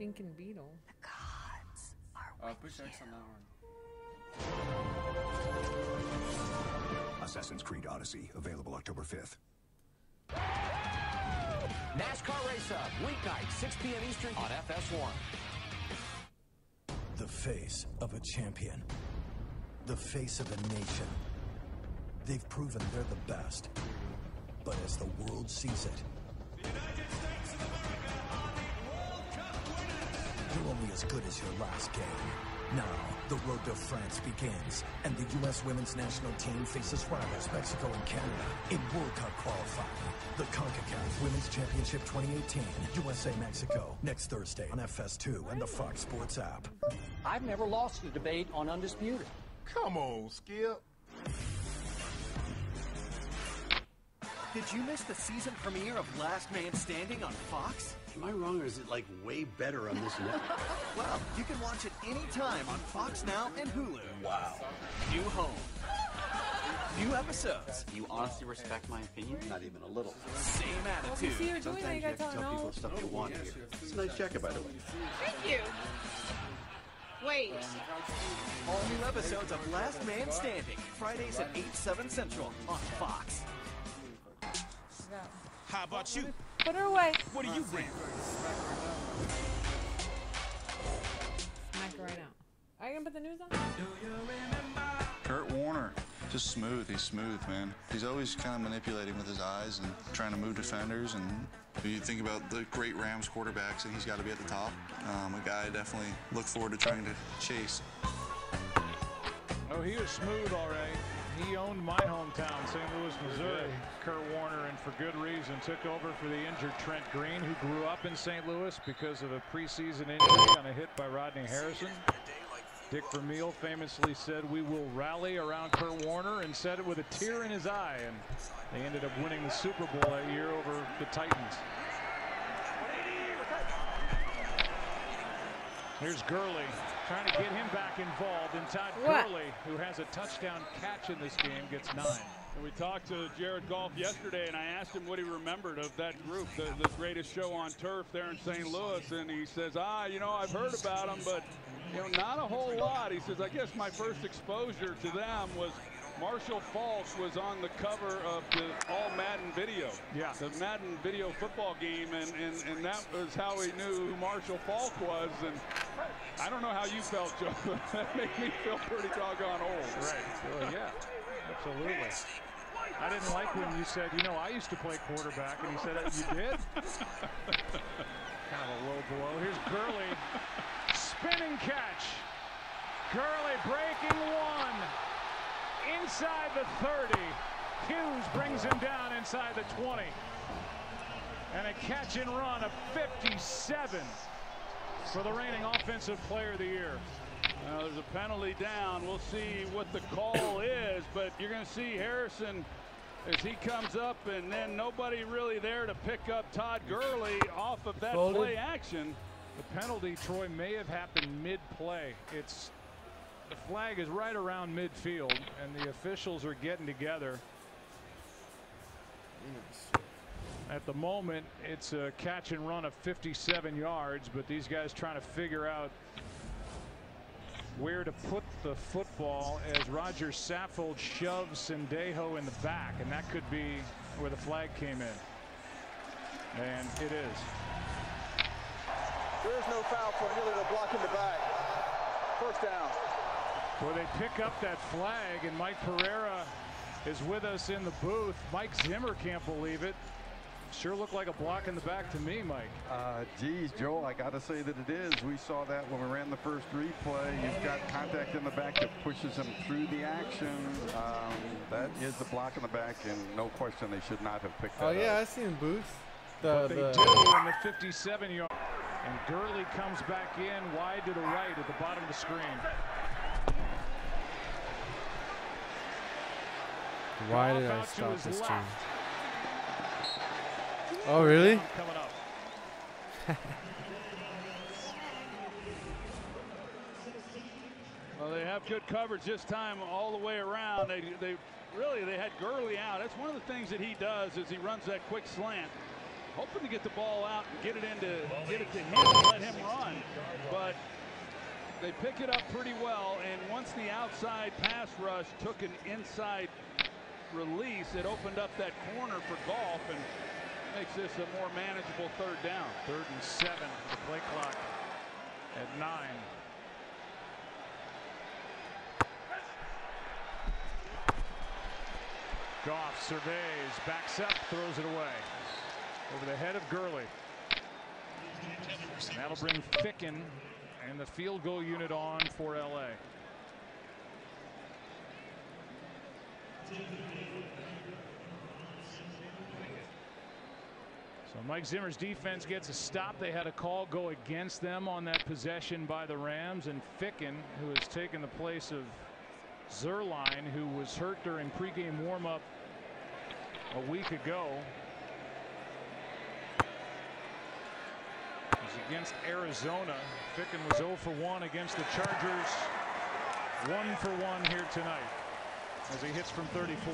stinking beetle. The gods are push X on that one. Assassin's Creed Odyssey, available October 5th. NASCAR Race Up, weeknight, 6 p.m. Eastern on FS1. The face of a champion. The face of a nation. They've proven they're the best. But as the world sees it, The United States of America are the World Cup winners! you're only as good as your last game. Now, the road to France begins, and the U.S. women's national team faces rivals Mexico and Canada in World Cup qualifying. The CONCACAF Women's Championship 2018, USA-Mexico, next Thursday on FS2 and the Fox Sports app. I've never lost a debate on Undisputed. Come on, Skip. Did you miss the season premiere of Last Man Standing on Fox? Am I wrong, or is it like way better on this network? Well, you can watch it anytime on Fox Now and Hulu. Wow. New home. New episodes. Do you honestly respect my opinion? Not even a little. Same Well, you see, attitude. you're doing that. You guys don't Tell people know. stuff you want to hear. It's a nice jacket, by the way. Thank you. Wait. All new episodes of Last Man Standing. Fridays at 8, 7 Central on Fox. How about you? Put her away. What do you bring? Smack her right out. Are you gonna put the news on? Kurt Warner, just smooth. He's smooth, man. He's always kind of manipulating with his eyes and trying to move defenders. And you think about the great Rams quarterbacks, and he's got to be at the top. A guy I definitely look forward to trying to chase. Oh, he was smooth, all right. He owned my hometown, St. Louis, Missouri. Kurt Warner, and for good reason, took over for the injured Trent Green, who grew up in St. Louis because of a preseason injury on a hit by Rodney Harrison. Dick Vermeil famously said, "We will rally around Kurt Warner," and said it with a tear in his eye, and they ended up winning the Super Bowl that year over the Titans. Here's Gurley trying to get him back involved, and Todd Gurley, who has a touchdown catch in this game, gets 9. We talked to Jared Goff yesterday, and I asked him what he remembered of that group, the greatest show on turf there in St. Louis, and he says, I've heard about them, but, not a whole lot. He says, I guess my first exposure to them was Marshall Faulk was on the cover of the All-Madden video. Yeah. The Madden video football game, and that was how he knew who Marshall Faulk was. And I don't know how you felt, Joe, but that made me feel pretty doggone old. Right. Well, yeah, absolutely. I didn't like when you said, I used to play quarterback, and he said, you did? Kind of a low blow. Here's Gurley. Spinning catch. Gurley breaking one. Inside the 30. Hughes brings him down inside the 20. And a catch and run of 57 for the reigning Offensive Player of the Year. There's a penalty down. We'll see what the call is, but you're going to see Harrison as he comes up, and then nobody really there to pick up Todd Gurley off of that play action. The penalty, Troy, may have happened mid-play. The flag is right around midfield, and the officials are getting together. At the moment, it's a catch and run of 57 yards, but these guys trying to figure out where to put the football as Roger Saffold shoves Sendejo in the back, and that could be where the flag came in. And it is. There is no foul for nearly the block in the back. First down. Well, they pick up that flag, and Mike Pereira is with us in the booth. Mike Zimmer can't believe it. Sure looked like a block in the back to me, Mike. Geez, Joel, I got to say that it is. We saw that when we ran the first replay. You've got contact in the back that pushes him through the action. That is the block in the back, and no question they should not have picked that up. Oh, yeah, I seen Booth. But they do in the 57-yard. And Gurley comes back in wide to the right at the bottom of the screen. Why did I stop this stream? Oh, really? Coming up. Well, they have good coverage this time all the way around. They had Gurley out. That's one of the things that he does is he runs that quick slant. hoping to get the ball out and get it to him and let him run. But they pick it up pretty well, and once the outside pass rush took an inside release, it opened up that corner for Goff and makes this a more manageable 3rd down. 3rd and 7. The play clock at 9. Goff surveys, backs up, throws it away. Over the head of Gurley. And that'll bring Ficken and the field goal unit on for LA. So Mike Zimmer's defense gets a stop. They had a call go against them on that possession by the Rams, and Ficken, who has taken the place of Zerline, who was hurt during pregame warmup a week ago, is against Arizona. Ficken was 0 for 1 against the Chargers. 1 for 1 here tonight as he hits from 34.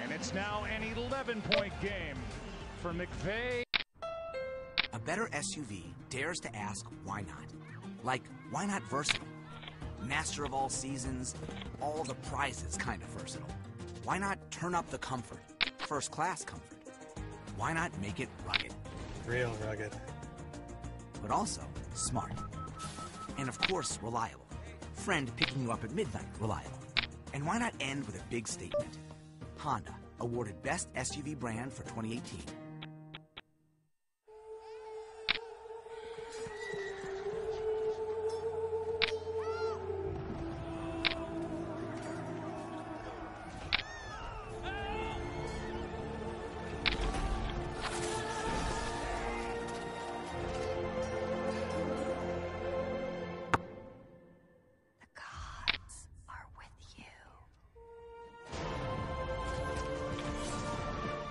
And it's now an 11-point game for McVay. A better SUV dares to ask why not. Like, why not versatile? Master of all seasons, all the prizes kind of versatile. Why not turn up the comfort? First class comfort. Why not make it rugged? Real rugged. But also smart. And of course, reliable. Friend picking you up at midnight, reliable. And why not end with a big statement? Honda, awarded Best SUV Brand for 2018.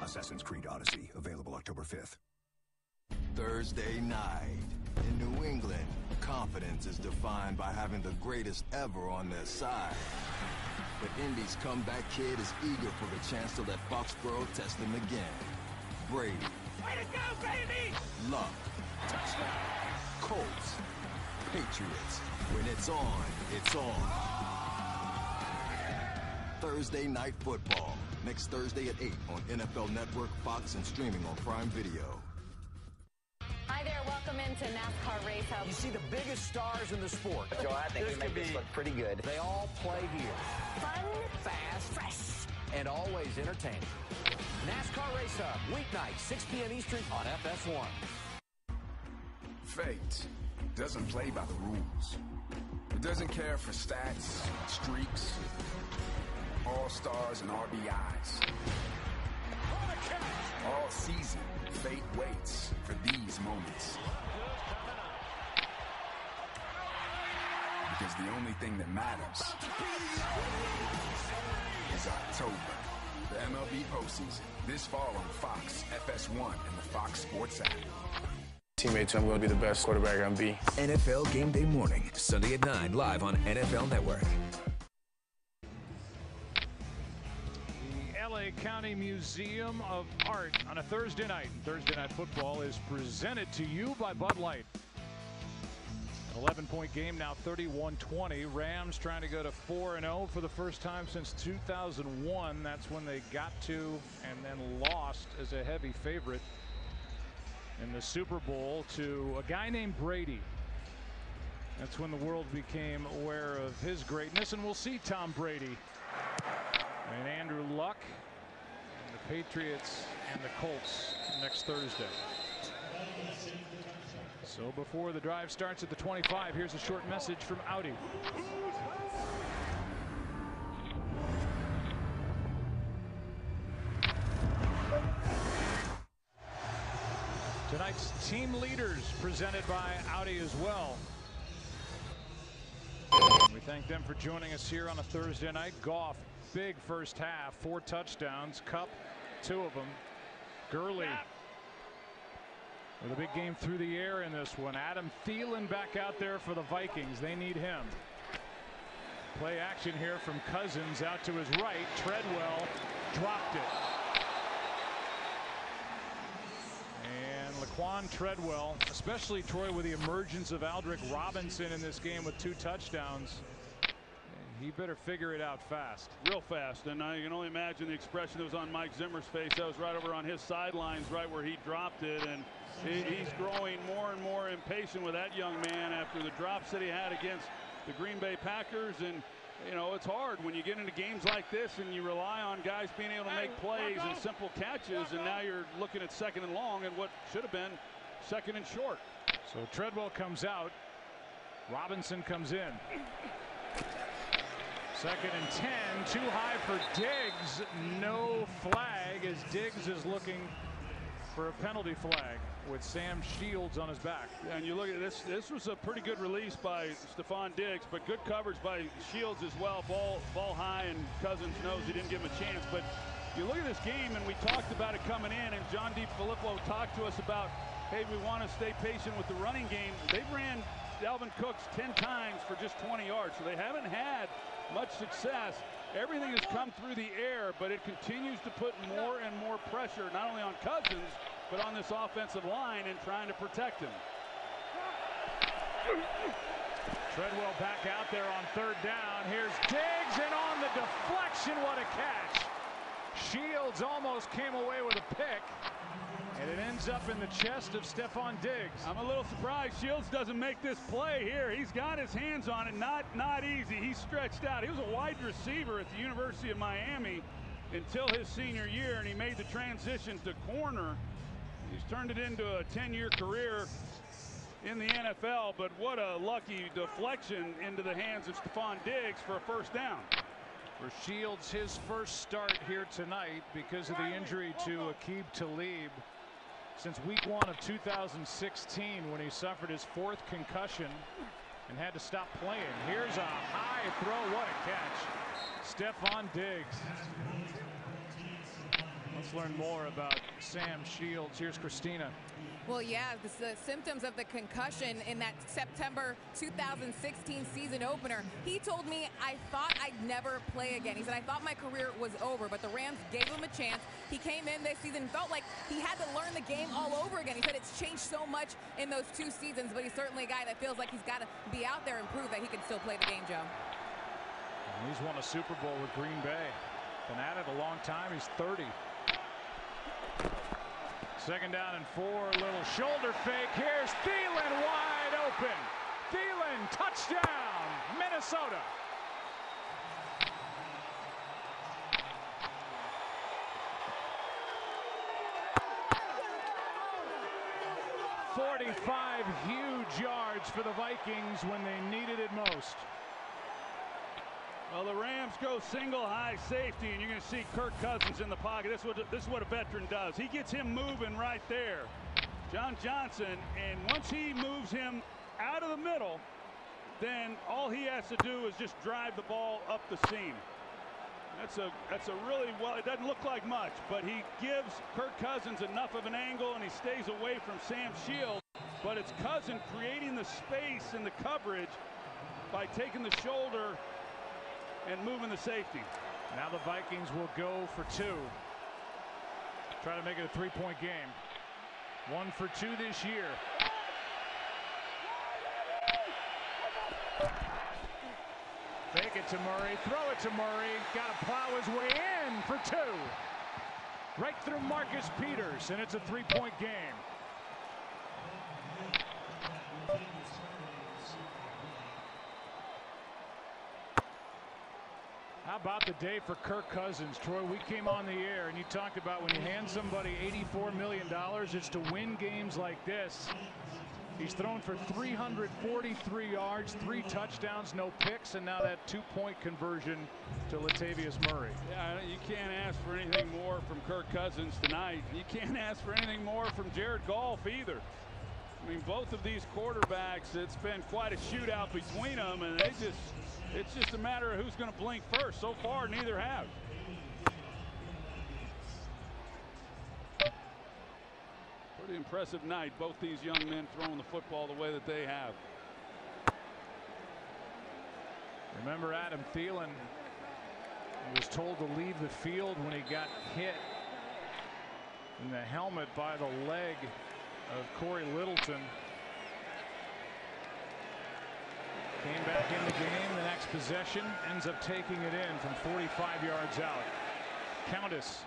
Assassin's Creed Odyssey, available October 5th. Thursday night. In New England, confidence is defined by having the greatest ever on their side. But Indy's comeback kid is eager for the chance to let Foxborough test him again. Brady. Way to go, baby! Luck. Touchdown. Colts. Patriots. When it's on, it's on. Thursday Night Football. Next Thursday at 8 on NFL Network, Fox, and streaming on Prime Video. Hi there, welcome into NASCAR Race Hub. You see the biggest stars in the sport. Joe, I think you make this look pretty good. They all play here. Fun, fast, fresh, and always entertaining. NASCAR Race Hub, weeknight, 6 p.m. Eastern on FS1. Fate doesn't play by the rules. It doesn't care for stats, streaks, all-stars, and RBIs. All season, fate waits for these moments. Because the only thing that matters is October. The MLB postseason, this fall on Fox, FS1, and the Fox Sports app. Teammates, I'm going to be the best quarterback I can be. NFL Game Day Morning, Sunday at 9, live on NFL Network. LA County Museum of Art on a Thursday night. Thursday Night Football is presented to you by Bud Light. An 11-point game now, 31-20. Rams trying to go to 4-0 for the first time since 2001. That's when they got to and then lost as a heavy favorite in the Super Bowl to a guy named Brady. That's when the world became aware of his greatness, and we'll see Tom Brady and Andrew Luck and the Patriots and the Colts next Thursday. So before the drive starts at the 25, here's a short message from Audi. Tonight's team leaders presented by Audi as well. We thank them for joining us here on a Thursday night. Goff, big first half, 4 touchdowns. Kupp, 2 of them. Gurley with a big game through the air in this one. Adam Thielen back out there for the Vikings. They need him. Play action here from Cousins out to his right. Treadwell dropped it. Laquan Treadwell, especially Troy with the emergence of Aldrick Robinson in this game with 2 touchdowns. He better figure it out fast. Real fast. And I can only imagine the expression that was on Mike Zimmer's face. That was right over on his sidelines, right where he dropped it. And he's growing more and more impatient with that young man after the drops that he had against the Green Bay Packers. And you know, it's hard when you get into games like this and you rely on guys being able to make plays and simple catches, and now you're looking at 2nd and long and what should have been 2nd and short. So Treadwell comes out. Robinson comes in. 2nd and 10, too high for Diggs. No flag as Diggs is looking for a penalty flag with Sam Shields on his back. Yeah, and you look at this. This was a pretty good release by Stephon Diggs, but good coverage by Shields as well. Ball high, and Cousins knows he didn't give him a chance. But you look at this game, and we talked about it coming in, and John DeFilippo talked to us about, hey, we want to stay patient with the running game. They ran Dalvin Cooks 10 times for just 20 yards, so they haven't had much success. Everything has come through the air, but it continues to put more and more pressure, not only on Cousins, but on this offensive line and trying to protect him. Treadwell back out there on 3rd down. Here's Diggs, and on the deflection, what a catch. Shields almost came away with a pick, and it ends up in the chest of Stephon Diggs. I'm a little surprised Shields doesn't make this play here. He's got his hands on it. Not easy. He's stretched out. He was a wide receiver at the University of Miami until his senior year, and he made the transition to corner. He's turned it into a 10-year career in the NFL, but what a lucky deflection into the hands of Stephon Diggs for a 1st down. For Shields, his first start here tonight because of the injury to Aqib Talib since week 1 of 2016, when he suffered his 4th concussion and had to stop playing. Here's a high throw. What a catch. Stephon Diggs. Let's learn more about Sam Shields. Here's Christina. Well, yeah, the symptoms of the concussion in that September 2016 season opener. He told me, I thought I'd never play again. He said, I thought my career was over, but the Rams gave him a chance. He came in this season, felt like he had to learn the game all over again. He said it's changed so much in those 2 seasons, but he's certainly a guy that feels like he's got to be out there and prove that he can still play the game, Joe. And he's won a Super Bowl with Green Bay. Been at it a long time. He's 30. 2nd down and 4, little shoulder fake. Here's Thielen wide open. Thielen, touchdown, Minnesota. "45 huge yards for the Vikings when they needed it most." Well, the Rams go single high safety, and you're going to see Kirk Cousins in the pocket. This is what a veteran does. He gets him moving right there. John Johnson, and once he moves him out of the middle, then all he has to do is just drive the ball up the seam. That's a really, well, it doesn't look like much, but he gives Kirk Cousins enough of an angle, and he stays away from Sam Shields. But it's Cousins creating the space and the coverage by taking the shoulder and moving the safety. Now the Vikings will go for 2. Try to make it a 3-point game. 1 for 2 this year. Fake it to Murray. Throw it to Murray. Got to plow his way in for 2. Right through Marcus Peters, and it's a 3-point game. How about the day for Kirk Cousins? Troy, we came on the air and you talked about when you hand somebody $84 million, it's to win games like this. He's thrown for 343 yards, 3 touchdowns, no picks, and now that 2-point conversion to Latavius Murray. Yeah, you can't ask for anything more from Kirk Cousins tonight. You can't ask for anything more from Jared Goff either. I mean, both of these quarterbacks, it's been quite a shootout between them, and it's just a matter of who's going to blink first. So far, neither have. Pretty impressive night, both these young men throwing the football the way that they have. Remember Adam Thielen was told to leave the field when he got hit in the helmet by the leg of Corey Littleton. Came back in the game. The next possession ends up taking it in from 45 yards out. Countess